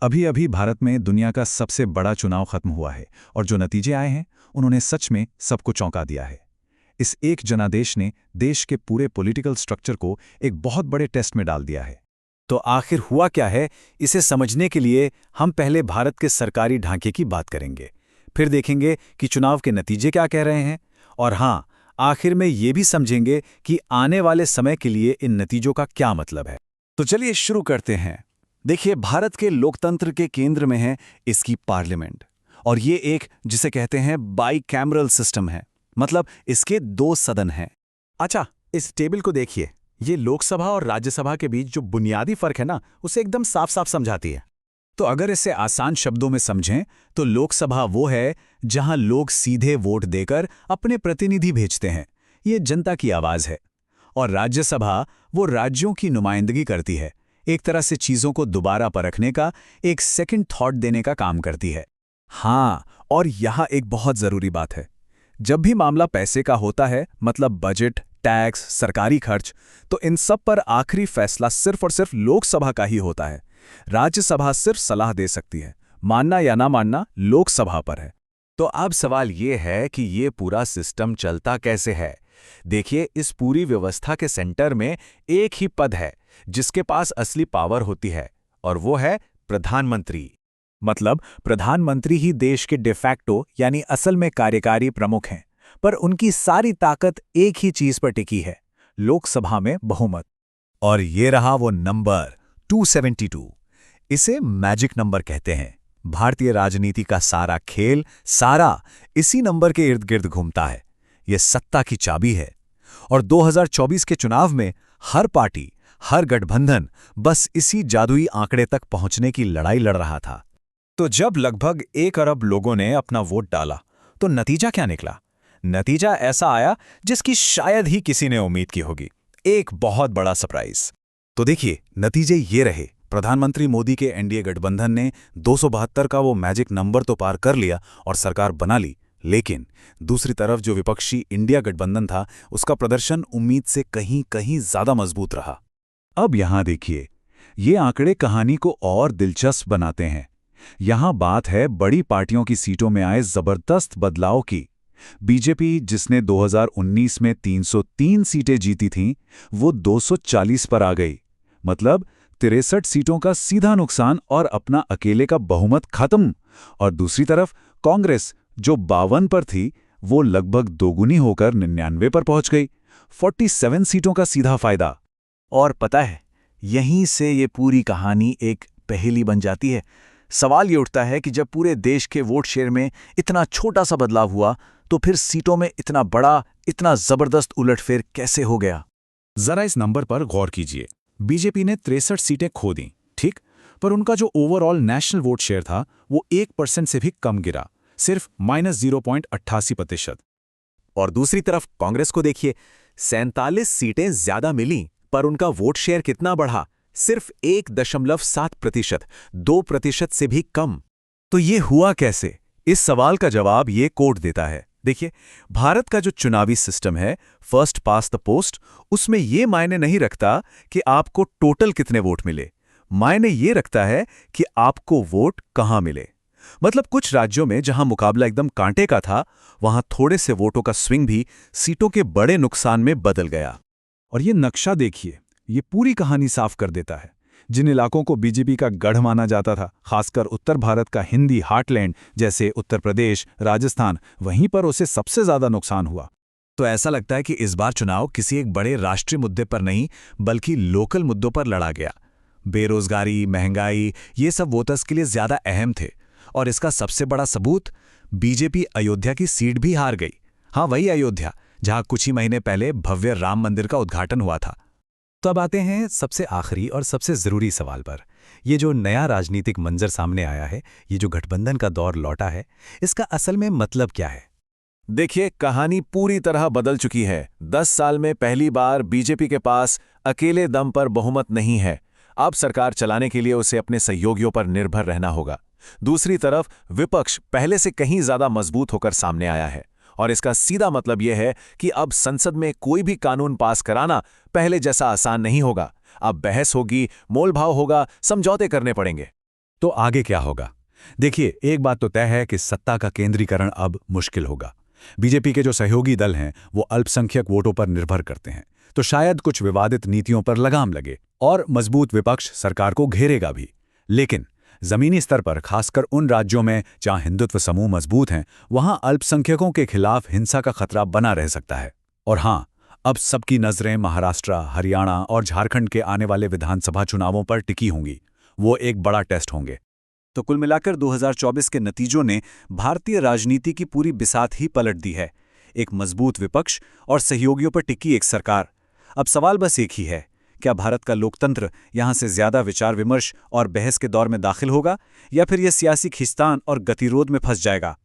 अभी अभी भारत में दुनिया का सबसे बड़ा चुनाव खत्म हुआ है और जो नतीजे आए हैं उन्होंने सच में सबको चौंका दिया है। इस एक जनादेश ने देश के पूरे पॉलिटिकल स्ट्रक्चर को एक बहुत बड़े टेस्ट में डाल दिया है। तो आखिर हुआ क्या है, इसे समझने के लिए हम पहले भारत के सरकारी ढांचे की बात करेंगे, फिर देखेंगे कि चुनाव के नतीजे क्या कह रहे हैं, और हाँ, आखिर में ये भी समझेंगे कि आने वाले समय के लिए इन नतीजों का क्या मतलब है। तो चलिए शुरू करते हैं। देखिए, भारत के लोकतंत्र के केंद्र में है इसकी पार्लियामेंट, और ये एक जिसे कहते हैं बाईकैमरल सिस्टम है, मतलब इसके दो सदन हैं। अच्छा, इस टेबल को देखिए, ये लोकसभा और राज्यसभा के बीच जो बुनियादी फर्क है ना, उसे एकदम साफ साफ समझाती है। तो अगर इसे आसान शब्दों में समझें तो लोकसभा वो है जहां लोग सीधे वोट देकर अपने प्रतिनिधि भेजते हैं, ये जनता की आवाज है। और राज्यसभा वो राज्यों की नुमाइंदगी करती है, एक तरह से चीजों को दोबारा परखने का, एक सेकंड थॉट देने का काम करती है। हाँ, और यहाँ एक बहुत जरूरी बात है, जब भी मामला पैसे का होता है, मतलब बजट, टैक्स, सरकारी खर्च, तो इन सब पर आखिरी फैसला सिर्फ और सिर्फ लोकसभा का ही होता है। राज्यसभा सिर्फ सलाह दे सकती है, मानना या ना मानना लोकसभा पर है। तो अब सवाल ये है कि ये पूरा सिस्टम चलता कैसे है। देखिए, इस पूरी व्यवस्था के सेंटर में एक ही पद है जिसके पास असली पावर होती है, और वो है प्रधानमंत्री। मतलब प्रधानमंत्री ही देश के डिफैक्टो यानी असल में कार्यकारी प्रमुख हैं, पर उनकी सारी ताकत एक ही चीज पर टिकी है, लोकसभा में बहुमत। और ये रहा वो नंबर 272। इसे मैजिक नंबर कहते हैं। भारतीय राजनीति का सारा खेल इसी नंबर के इर्द गिर्द घूमता है। ये सत्ता की चाबी है। और 2024 के चुनाव में हर पार्टी, हर गठबंधन बस इसी जादुई आंकड़े तक पहुंचने की लड़ाई लड़ रहा था। तो जब लगभग 1 अरब लोगों ने अपना वोट डाला, तो नतीजा क्या निकला? नतीजा ऐसा आया जिसकी शायद ही किसी ने उम्मीद की होगी, एक बहुत बड़ा सरप्राइज। तो देखिए, नतीजे ये रहे। प्रधानमंत्री मोदी के एनडीए गठबंधन ने 272 का वो मैजिक नंबर तो पार कर लिया और सरकार बना ली, लेकिन दूसरी तरफ जो विपक्षी इंडिया गठबंधन था, उसका प्रदर्शन उम्मीद से कहीं कहीं ज्यादा मजबूत रहा। अब यहां देखिए, ये आंकड़े कहानी को और दिलचस्प बनाते हैं। यहां बात है बड़ी पार्टियों की सीटों में आए जबरदस्त बदलाव की। बीजेपी, जिसने 2019 में 303 सीटें जीती थीं, वो 240 पर आ गई। मतलब 63 सीटों का सीधा नुकसान और अपना अकेले का बहुमत खत्म। और दूसरी तरफ कांग्रेस, जो 52 पर थी, वो लगभग दोगुनी होकर 99 पर पहुंच गई। 47 सीटों का सीधा फायदा। और पता है, यहीं से ये पूरी कहानी एक पहेली बन जाती है। सवाल ये उठता है कि जब पूरे देश के वोट शेयर में इतना छोटा सा बदलाव हुआ, तो फिर सीटों में इतना बड़ा, इतना जबरदस्त उलटफेर कैसे हो गया? जरा इस नंबर पर गौर कीजिए। बीजेपी ने 63 सीटें खो दी, ठीक, पर उनका जो ओवरऑल नेशनल वोट शेयर था वो 1% से भी कम गिरा, सिर्फ -0.88%। और दूसरी तरफ कांग्रेस को देखिए, 47 सीटें ज्यादा मिली, पर उनका वोट शेयर कितना बढ़ा? सिर्फ 1.7%, 2% से भी कम। तो ये हुआ कैसे? इस सवाल का जवाब ये कोड देता है। देखिए, भारत का जो चुनावी सिस्टम है, फर्स्ट पास द पोस्ट, उसमें ये मायने नहीं रखता कि आपको टोटल कितने वोट मिले। मायने ये रखता है कि आपको वोट कहां मिले। मतलब कुछ राज्यों में जहां मुकाबला एकदम कांटे का था, वहां थोड़े से वोटों का स्विंग भी सीटों के बड़े नुकसान में बदल गया। और ये नक्शा देखिए, ये पूरी कहानी साफ कर देता है। जिन इलाकों को बीजेपी का गढ़ माना जाता था, खासकर उत्तर भारत का हिंदी हार्टलैंड जैसे उत्तर प्रदेश, राजस्थान, वहीं पर उसे सबसे ज्यादा नुकसान हुआ। तो ऐसा लगता है कि इस बार चुनाव किसी एक बड़े राष्ट्रीय मुद्दे पर नहीं, बल्कि लोकल मुद्दों पर लड़ा गया। बेरोजगारी, महंगाई, ये सब वोटर्स के लिए ज्यादा अहम थे। और इसका सबसे बड़ा सबूत, बीजेपी अयोध्या की सीट भी हार गई। हाँ, वही अयोध्या जहां कुछ ही महीने पहले भव्य राम मंदिर का उद्घाटन हुआ था। तो अब आते हैं सबसे आखिरी और सबसे जरूरी सवाल पर। ये जो नया राजनीतिक मंजर सामने आया है, ये जो गठबंधन का दौर लौटा है, इसका असल में मतलब क्या है? देखिए, कहानी पूरी तरह बदल चुकी है। 10 साल में पहली बार बीजेपी के पास अकेले दम पर बहुमत नहीं है। अब सरकार चलाने के लिए उसे अपने सहयोगियों पर निर्भर रहना होगा। दूसरी तरफ विपक्ष पहले से कहीं ज्यादा मजबूत होकर सामने आया है, और इसका सीधा मतलब यह है कि अब संसद में कोई भी कानून पास कराना पहले जैसा आसान नहीं होगा। अब बहस होगी, मोलभाव होगा, समझौते करने पड़ेंगे। तो आगे क्या होगा? देखिए, एक बात तो तय है कि सत्ता का केंद्रीकरण अब मुश्किल होगा। बीजेपी के जो सहयोगी दल हैं वो अल्पसंख्यक वोटों पर निर्भर करते हैं, तो शायद कुछ विवादित नीतियों पर लगाम लगे और मजबूत विपक्ष सरकार को घेरेगा भी। लेकिन जमीनी स्तर पर, खासकर उन राज्यों में जहां हिंदुत्व समूह मजबूत हैं, वहां अल्पसंख्यकों के खिलाफ हिंसा का खतरा बना रह सकता है। और हां, अब सबकी नजरें महाराष्ट्र, हरियाणा और झारखंड के आने वाले विधानसभा चुनावों पर टिकी होंगी। वो एक बड़ा टेस्ट होंगे। तो कुल मिलाकर 2024 के नतीजों ने भारतीय राजनीति की पूरी बिसात ही पलट दी है। एक मजबूत विपक्ष और सहयोगियों पर टिकी एक सरकार। अब सवाल बस एक ही है, क्या भारत का लोकतंत्र यहां से ज्यादा विचार विमर्श और बहस के दौर में दाखिल होगा, या फिर यह सियासी खींचतान और गतिरोध में फंस जाएगा?